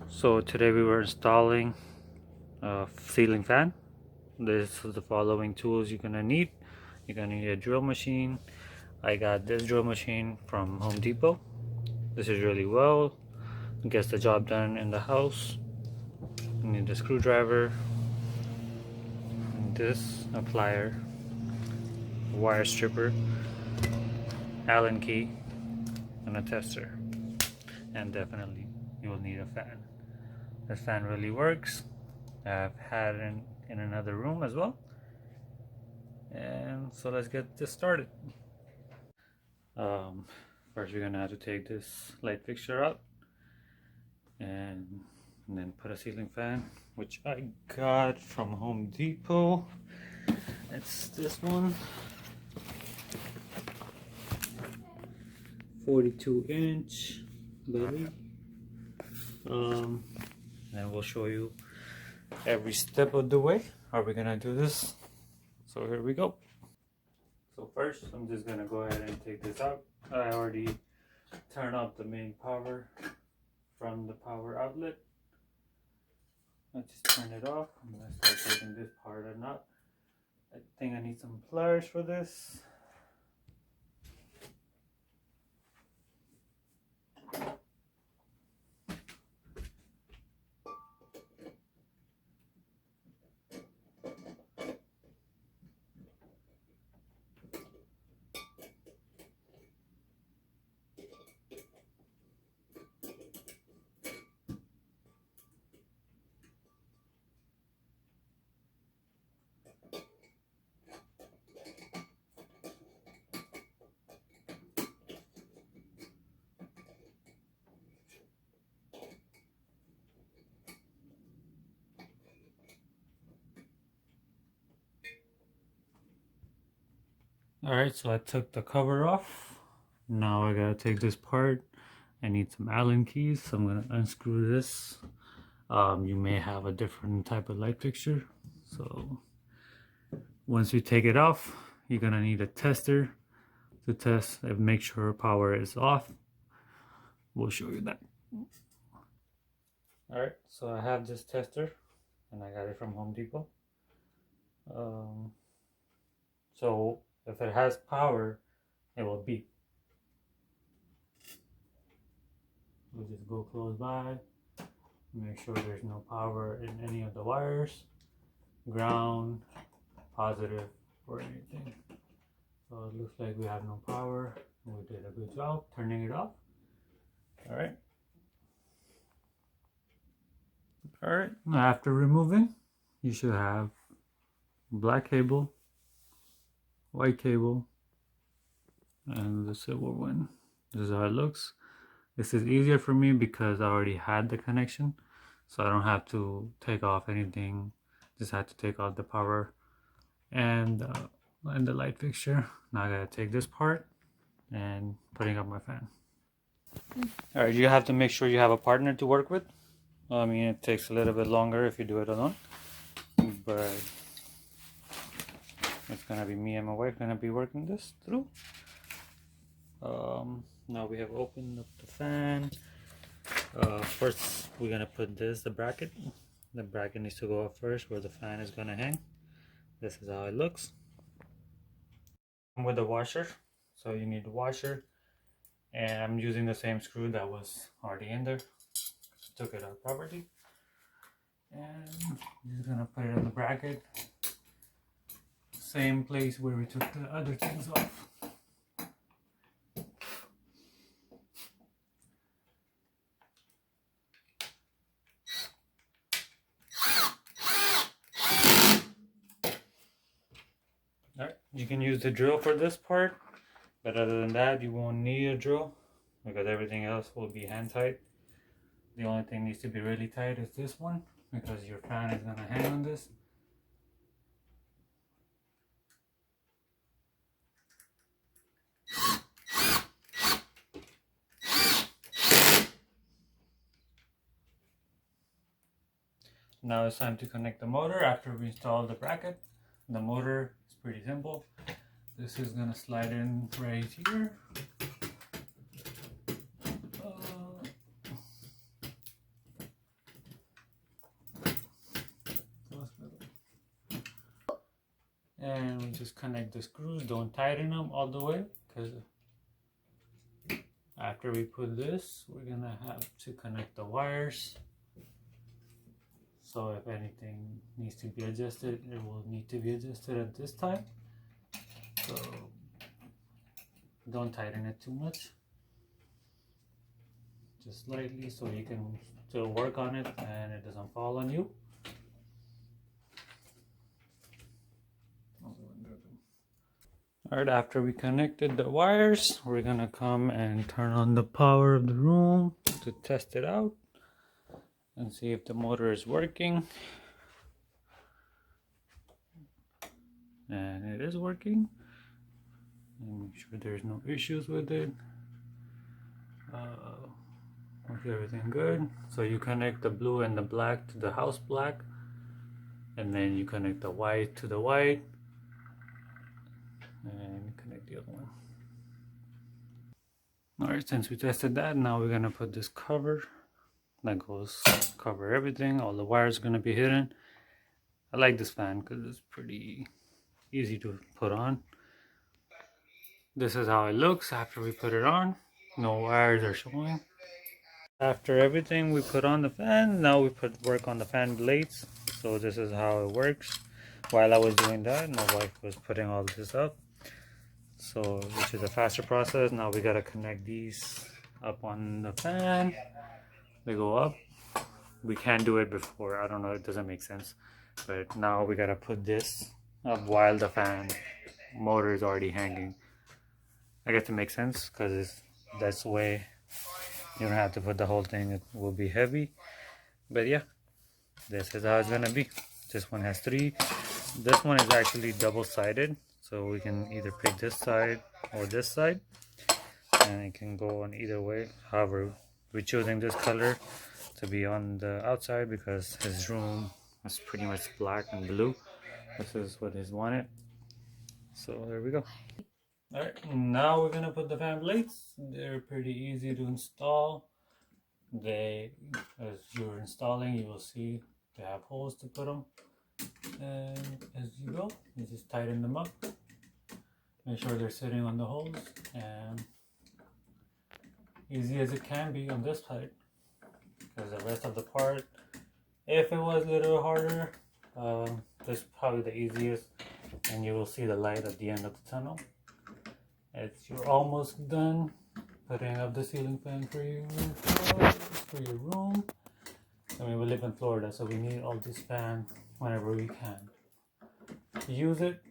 So today we were installing a ceiling fan. This is the following tools you're gonna need. You're gonna need a drill machine. I got this drill machine from Home Depot. This is really well, gets the job done in the house. You need a screwdriver, and this, a plier, wire stripper, Allen key, and a tester. And definitely you will need a fan. This fan really works. I've had it in another room as well. And so let's get this started. Um, First we're gonna have to take this light fixture out and then put a ceiling fan, which I got from Home Depot. It's this one, 42-inch, belly. And we'll show you every step of the way how we're gonna do this. So here we go. So first I'm just gonna go ahead and take this out. I already turned off the main power from the power outlet. I just turn it off. I'm gonna start taking this part or not. I think I need some pliers for this. Alright, so I took the cover off. Now I gotta take this part. I need some Allen keys, so I'm gonna unscrew this. You may have a different type of light fixture. So once you take it off, you're gonna need a tester to test and make sure power is off. We'll show you that. Alright, so I have this tester and I got it from Home Depot. So if it has power, it will beep. We'll just go close by, make sure there's no power in any of the wires, ground, positive, or anything. So it looks like we have no power. We did a good job turning it off. Alright. Alright, after removing, you should have black cable, white cable, and the silver one. This is how it looks. This is easier for me because I already had the connection, so I don't have to take off anything. Just had to take off the power and the light fixture. Now I gotta take this part and putting up my fan. Alright, you have to make sure you have a partner to work with. I mean, it takes a little bit longer if you do it alone, but it's gonna be me and my wife gonna be working this through. Now we have opened up the fan. First we're gonna put the bracket. The bracket needs to go up first where the fan is gonna hang. This is how it looks. With the washer, so you need the washer, and I'm using the same screw that was already in there. Took it out properly, and I'm just gonna put it in the bracket, same place where we took the other things off. Alright, you can use the drill for this part, but other than that you won't need a drill because everything else will be hand tight. The only thing needs to be really tight is this one because your fan is gonna hang on this. Now it's time to connect the motor after we install the bracket. The motor is pretty simple. This is gonna slide in right here. you just connect the screws. Don't tighten them all the way, because after we put this, we're gonna have to connect the wires. So if anything needs to be adjusted, it will need to be adjusted at this time. So don't tighten it too much, just lightly, so you can still work on it and it doesn't fall on you. Alright, after we connected the wires, we're gonna come and turn on the power of the room to test it out and see if the motor is working. And it is working. And make sure there's no issues with it. Okay, everything good. So you connect the blue and the black to the house black, and then you connect the white to the white, and connect the other one. Alright, since we tested that, now we're gonna put this cover that goes cover everything. All the wires are gonna be hidden. I like this fan because it's pretty easy to put on. This is how it looks after we put it on. No wires are showing. After everything we put on the fan, now we put work on the fan blades. So this is how it works. While I was doing that, my wife was putting all this up. So which is a faster process. Now we gotta connect these up on the fan. They go up. We can't do it before. I don't know, it doesn't make sense. But now we gotta put this up while the fan motor is already hanging. I guess it makes sense because that's the way you don't have to put the whole thing. It will be heavy. But yeah, this is how it's gonna be. This one has 3. This one is actually double-sided, so we can either pick this side or this side, and it can go on either way. However, we're choosing this color to be on the outside because his room is pretty much black and blue. This is what he's wanted. So there we go. Alright, now we're gonna put the fan blades. They're pretty easy to install. They, as you're installing, you will see they have holes to put them. And as you go, you just tighten them up. Make sure they're sitting on the holes, and easy as it can be on this side. Because the rest of the part, if it was a little harder, this is probably the easiest, and you will see the light at the end of the tunnel. As you're almost done putting up the ceiling fan for your room. I mean, we live in Florida, so we need all this fan whenever we can. Use it.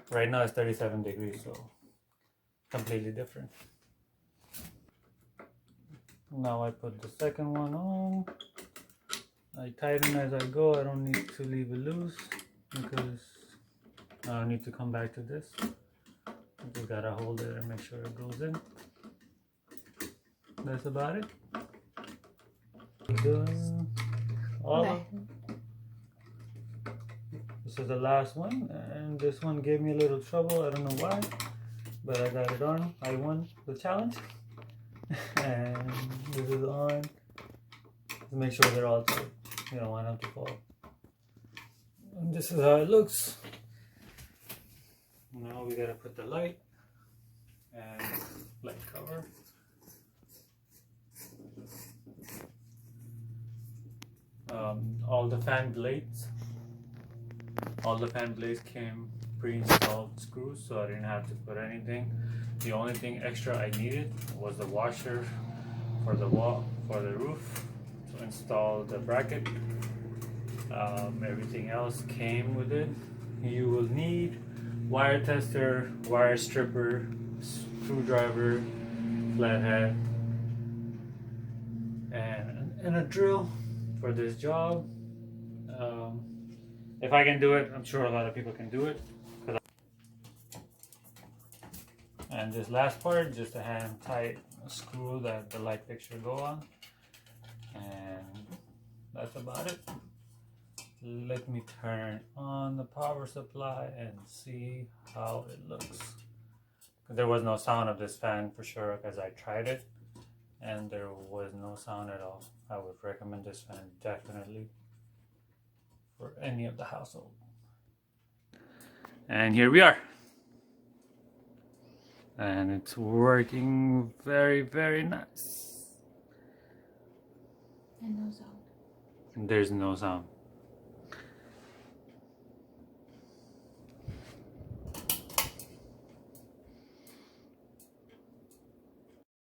Right now it's 37 degrees, so completely different. Now I put the second one on. I tighten as I go. I don't need to leave it loose because I don't need to come back to this. Just gotta hold it and make sure it goes in. That's about it. All of them. This is the last one, and this one gave me a little trouble. I don't know why, but I got it on. I won the challenge. And this is on. Just make sure they're all tight. You don't want them to fall. And this is how it looks. Now we gotta put the light and light cover. All the fan blades came pre-installed screws, so I didn't have to put anything. The only thing extra I needed was the washer for the wall, for the roof, to install the bracket. Everything else came with it. You will need wire tester, wire stripper, screwdriver, flathead, and a drill for this job. If I can do it, I'm sure a lot of people can do it. And this last part, just a hand tight screw that the light fixture go on. And that's about it. Let me turn on the power supply and see how it looks. There was no sound of this fan for sure because I tried it and there was no sound at all. I would recommend this fan definitely for any of the household. And here we are. And it's working very, very nice. And no sound. And there's no sound.